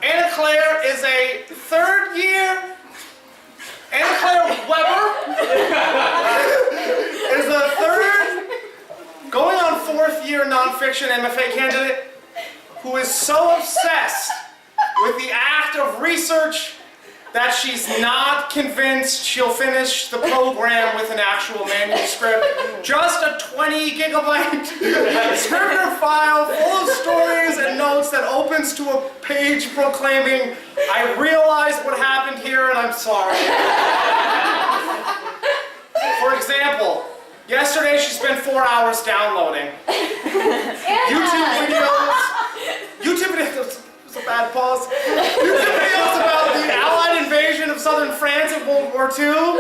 Anna Claire is a third year. Anna Claire Weber is a third, going on fourth year nonfiction MFA candidate who is so obsessed with the act of research that she's not convinced she'll finish the program with an actual manuscript. Just a 20 gigabyte Scrivener file full of stories and notes that opens to a page proclaiming, "I realized what happened here and I'm sorry." For example, yesterday she spent 4 hours downloading YouTube videos. It's a bad pause. YouTube videos about the Allied invasion of southern France in World War II.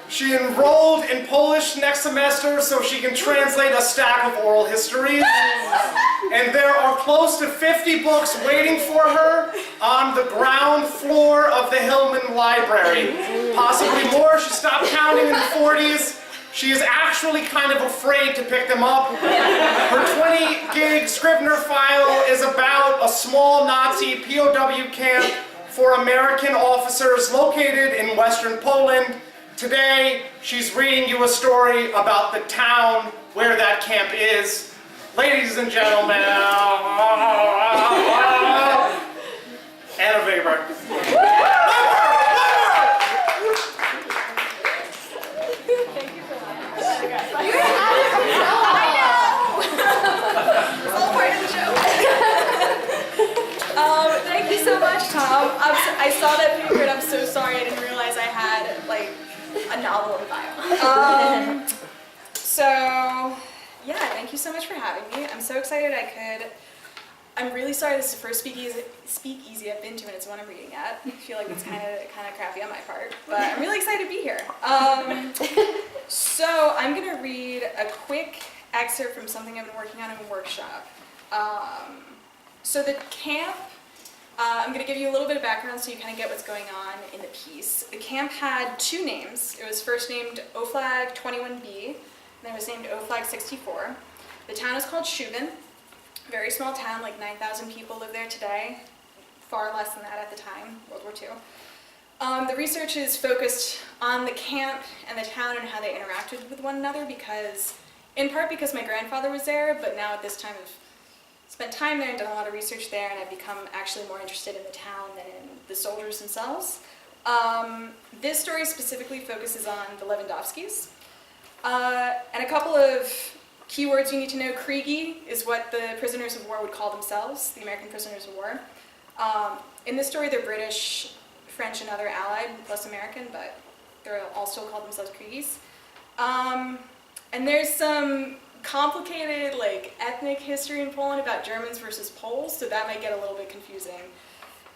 She enrolled in Polish next semester so she can translate a stack of oral histories. And there are close to 50 books waiting for her on the ground floor of the Hillman Library. Possibly more. She stopped counting in the 40s. She is actually kind of afraid to pick them up. Her 20 gig Scrivener file is about a small Nazi POW camp for American officers located in Western Poland. Today, she's reading you a story about the town where that camp is. Ladies and gentlemen, Anna Weber. Thank you so much, Tom. I saw that paper and I'm so sorry I didn't realize I had like a novel in bio. So yeah, thank you so much for having me. I'm so excited I'm really sorry this is the first speakeasy I've been to and it's one I'm reading at. I feel like it's kind of crappy on my part, but I'm really excited to be here. So I'm gonna read a quick excerpt from something I've been working on in a workshop. So the camp, I'm going to give you a little bit of background so you kind of get what's going on in the piece. The camp had two names. It was first named OFLAG 21B, and then it was named OFLAG 64. The town is called Schubin. Very small town, like 9,000 people live there today. Far less than that at the time, World War II. The research is focused on the camp and the town and how they interacted with one another in part because my grandfather was there, but now at this time I've spent time there and done a lot of research there, and I've become actually more interested in the town than in the soldiers themselves. This story specifically focuses on the Lewandowskis. And a couple of keywords you need to know. Kriegi is what the prisoners of war would call themselves, the American prisoners of war. In this story, they're British, French, and other allied, plus American, but they're all still called themselves Kriegis. And there's some complicated ethnic history in Poland about Germans versus Poles, so that might get a little bit confusing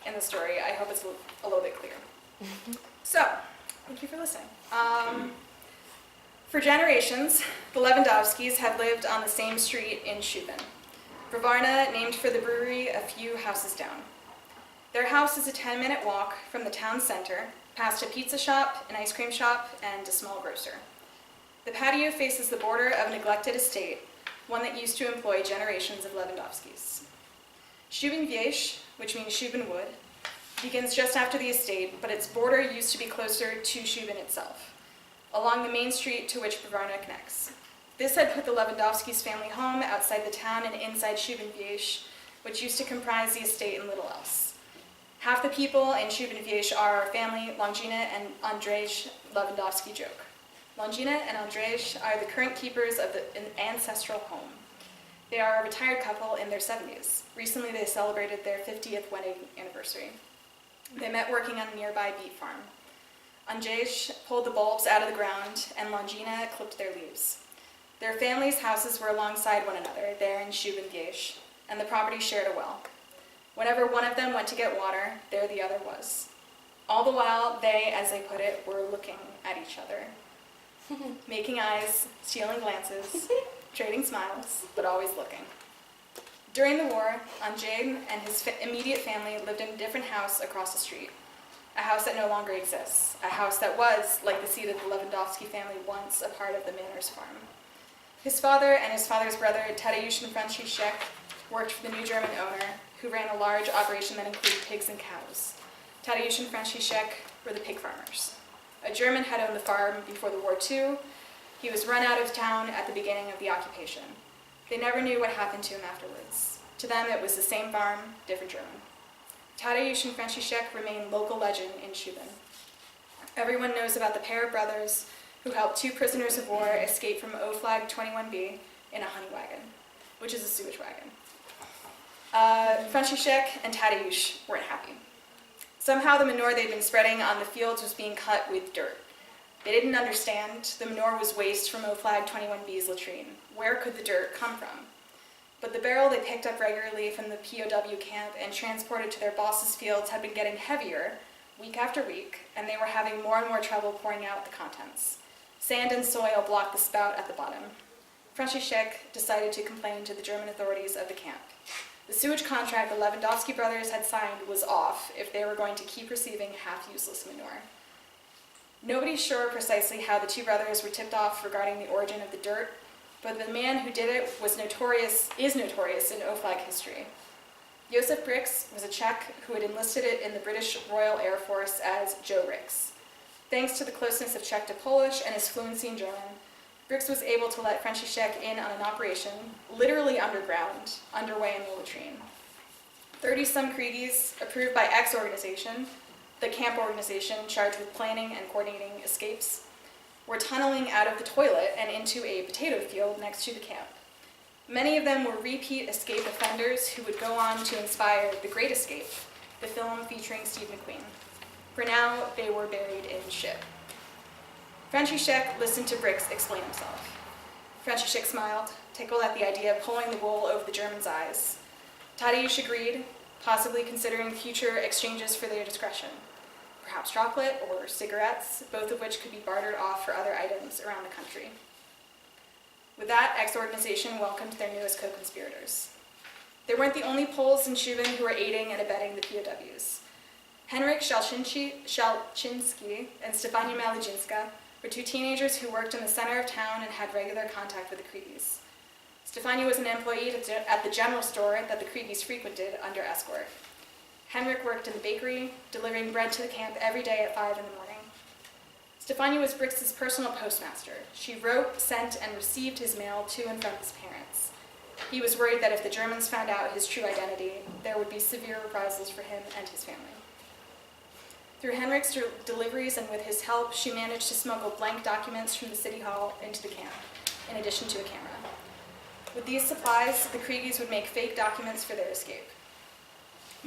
in the story. I hope it's a little bit clear. So, thank you for listening. For generations, the Lewandowskis have lived on the same street in Schubin. Bravarna, named for the brewery a few houses down. Their house is a 10-minute walk from the town center, past a pizza shop, an ice cream shop, and a small grocer. The patio faces the border of a neglected estate, one that used to employ generations of Lewandowskis. Schubin Wieś, which means Schubin Wood, begins just after the estate, but its border used to be closer to Schubin itself, along the main street to which Bravarna connects. This had put the Lewandowskis' family home outside the town and inside Schubin Wieś, which used to comprise the estate and little else. Half the people in Schubin Wieś are family Longina and Andrzej Lewandowski joke. Longina and Andrzej are the current keepers of an ancestral home. They are a retired couple in their 70s. Recently they celebrated their 50th wedding anniversary. They met working on a nearby beet farm. Andrzej pulled the bulbs out of the ground and Longina clipped their leaves. Their families' houses were alongside one another there in Schubin Wieś, and the property shared a well. Whenever one of them went to get water, there the other was. All the while, they, as they put it, were looking at each other. Making eyes, stealing glances, trading smiles, but always looking. During the war, Andrzej and his immediate family lived in a different house across the street. A house that no longer exists. A house that was, like the seat of the Lewandowski family, once a part of the Manor's farm. His father and his father's brother, Tadeusz and Franciszek, worked for the new German owner, who ran a large operation that included pigs and cows. Tadeusz and Franciszek were the pig farmers. A German had owned the farm before the war too. He was run out of town at the beginning of the occupation. They never knew what happened to him afterwards. To them, it was the same farm, different German. Tadeusz and Franciszek remain local legend in Schubin. Everyone knows about the pair of brothers who helped 2 prisoners of war escape from O-Flag 21B in a honey wagon, which is a sewage wagon. Franciszek and Tadeusz weren't happy. Somehow the manure they'd been spreading on the fields was being cut with dirt. They didn't understand. The manure was waste from O-Flag 21B's latrine. Where could the dirt come from? But the barrel they picked up regularly from the POW camp and transported to their boss's fields had been getting heavier week after week, and they were having more and more trouble pouring out the contents. Sand and soil blocked the spout at the bottom. Franciszek decided to complain to the German authorities of the camp. The sewage contract the Lewandowski brothers had signed was off if they were going to keep receiving half-useless manure. Nobody's sure precisely how the 2 brothers were tipped off regarding the origin of the dirt, but the man who did it is notorious in O-Flag history. Josef Brix was a Czech who had enlisted in the British Royal Air Force as Joe Rix. Thanks to the closeness of Czech to Polish and his fluency in German, Brix was able to let Franciszek in on an operation, literally underground, underway in the latrine. 30-some Kriegis, approved by X organization, the camp organization charged with planning and coordinating escapes, were tunneling out of the toilet and into a potato field next to the camp. Many of them were repeat escape offenders who would go on to inspire The Great Escape, the film featuring Steve McQueen. For now, they were buried in shit. Franciszek listened to Brix explain himself. Franciszek smiled, tickled at the idea of pulling the wool over the Germans' eyes. Tadeusz agreed, possibly considering future exchanges for their discretion. Perhaps chocolate or cigarettes, both of which could be bartered off for other items around the country. With that, X-Organization welcomed their newest co-conspirators. They weren't the only Poles in Schubin who were aiding and abetting the POWs. Henryk Shalczynski and Stefania Malezinska were 2 teenagers who worked in the center of town and had regular contact with the Kriegis. Stefania was an employee at the general store that the Kriegis frequented under escort. Henryk worked in the bakery, delivering bread to the camp every day at 5 in the morning. Stefania was Brix's personal postmaster. She wrote, sent, and received his mail to and from his parents. He was worried that if the Germans found out his true identity, there would be severe reprisals for him and his family. Through Henrik's deliveries and with his help, she managed to smuggle blank documents from the city hall into the camp, in addition to a camera. With these supplies, the Kriegis would make fake documents for their escape.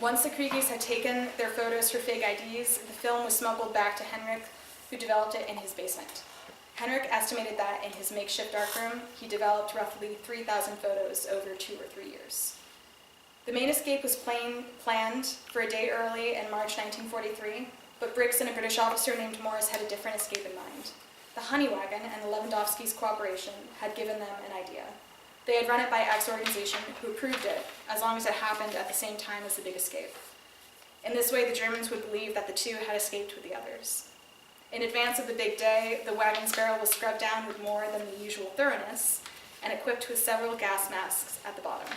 Once the Kriegis had taken their photos for fake IDs, the film was smuggled back to Henryk, who developed it in his basement. Henryk estimated that in his makeshift darkroom, he developed roughly 3,000 photos over 2 or 3 years. The main escape was planned for a day early in March 1943, but Brix and a British officer named Morris had a different escape in mind. The honey wagon and the Lewandowskis' cooperation had given them an idea. They had run it by X Organization, who approved it, as long as it happened at the same time as the big escape. In this way, the Germans would believe that the 2 had escaped with the others. In advance of the big day, the wagon's barrel was scrubbed down with more than the usual thoroughness and equipped with several gas masks at the bottom.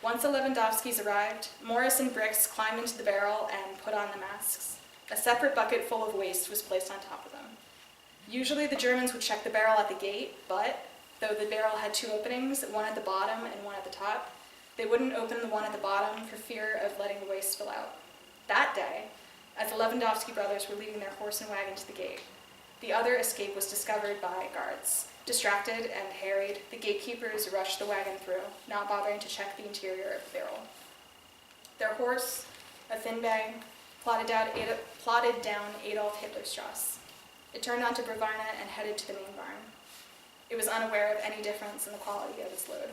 Once the Lewandowskis arrived, Morris and Brix climbed into the barrel and put on the masks. A separate bucket full of waste was placed on top of them. Usually the Germans would check the barrel at the gate, but though the barrel had 2 openings, one at the bottom and one at the top, they wouldn't open the one at the bottom for fear of letting the waste spill out. That day, as the Lewandowski brothers were leaving their horse and wagon to the gate, the other escape was discovered by guards. Distracted and harried, the gatekeepers rushed the wagon through, not bothering to check the interior of the barrel. Their horse, a thin bay, plodded down Adolf Hitlerstrasse. It turned onto Brvarna and headed to the main barn. It was unaware of any difference in the quality of its load.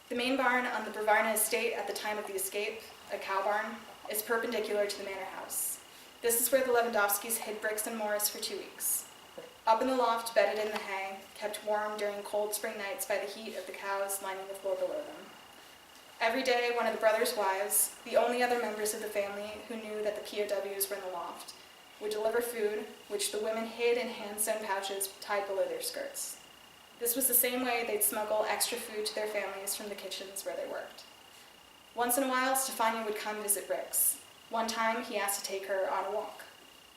The main barn on the Brvarna estate at the time of the escape, a cow barn, is perpendicular to the manor house. This is where the Lewandowskis hid Brix and Morris for 2 weeks. Up in the loft, bedded in the hay, kept warm during cold spring nights by the heat of the cows lining the floor below them. Every day, one of the brothers' wives, the only other members of the family who knew that the POWs were in the loft, would deliver food, which the women hid in hand-sewn pouches tied below their skirts. This was the same way they'd smuggle extra food to their families from the kitchens where they worked. Once in a while, Stefania would come visit Rick's. One time, he asked to take her on a walk.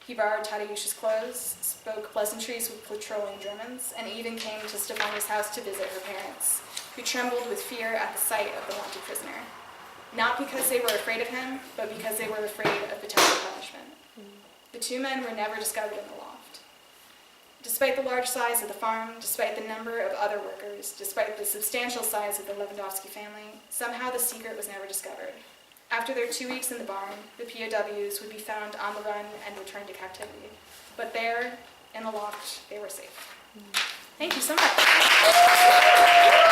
He borrowed Tadeusz's clothes, spoke pleasantries with patrolling Germans, and even came to Stefania's house to visit her parents, who trembled with fear at the sight of the wanted prisoner. Not because they were afraid of him, but because they were afraid of potential punishment. The two men were never discovered in the loft. Despite the large size of the farm, despite the number of other workers, despite the substantial size of the Lewandowski family, somehow the secret was never discovered. After their 2 weeks in the barn, the POWs would be found on the run and returned to captivity. But there, in the loft, they were safe. Thank you so much.